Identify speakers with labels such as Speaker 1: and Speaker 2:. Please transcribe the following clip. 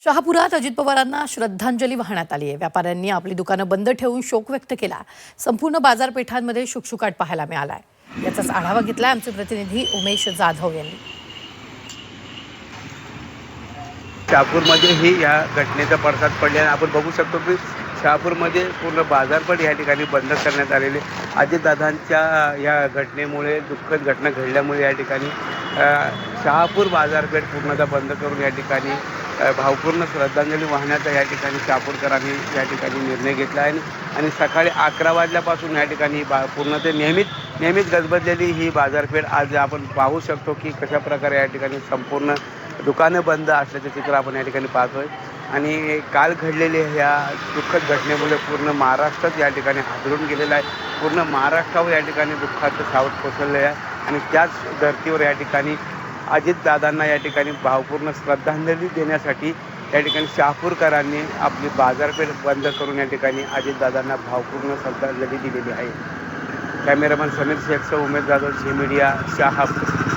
Speaker 1: शहापुरात अजित पवारांना श्रद्धांजली वाहण्यात आली आहे। व्यापाऱ्यांनी आपली दुकानं बंद ठेवून शोक व्यक्त केला। संपूर्ण बाजारपेठांमध्ये शुकशुकाट पाहायला मिळालाय। याचाच आढावा घेतलाय आमचे प्रतिनिधी उमेश जाधव यांनी।
Speaker 2: शहापूरमध्येही या घटनेचा पडसाद पडल्याने आपण बघू शकतो की शहापूरमध्ये पूर्ण बाजारपेठ या ठिकाणी बंद करण्यात आलेले। अजितदादांच्या या घटनेमुळे दुःखद घटना घडल्यामुळे या ठिकाणी शहापूर बाजारपेठ पूर्णतः बंद करून या ठिकाणी भावपूर्ण श्रद्धांजली वाहण्याचा या ठिकाणी शहापूरकरांनी या ठिकाणी निर्णय घेतला आहे। आणि सकाळी 11 वाजल्यापासून या ठिकाणी पूर्णतः नेहमीच गजबजलेली ही बाजारपेठ आज आपण पाहू शकतो की कशाप्रकारे या ठिकाणी संपूर्ण दुकानं बंद असल्याचे चित्र आपण या ठिकाणी पाहतोय। आणि काल घडलेल्या ह्या दुःखद घटनेमुळे पूर्ण महाराष्ट्रात या ठिकाणी हादरून गेलेला आहे। पूर्ण महाराष्ट्रावर या ठिकाणी दुःखाचं सावट कोसळलं आहे। आणि त्याच धर्तीवर या ठिकाणी अजितदादांना या ठिकाणी भावपूर्ण श्रद्धांजली देण्यासाठी या ठिकाणी शहापूरकरांनी आपली बाजारपेठ बंद करून या ठिकाणी अजितदादांना भावपूर्ण श्रद्धांजली दिलेली आहे। कॅमेरामन समीर शेखसह उमेश जाधव, झी मीडिया, शहापूर।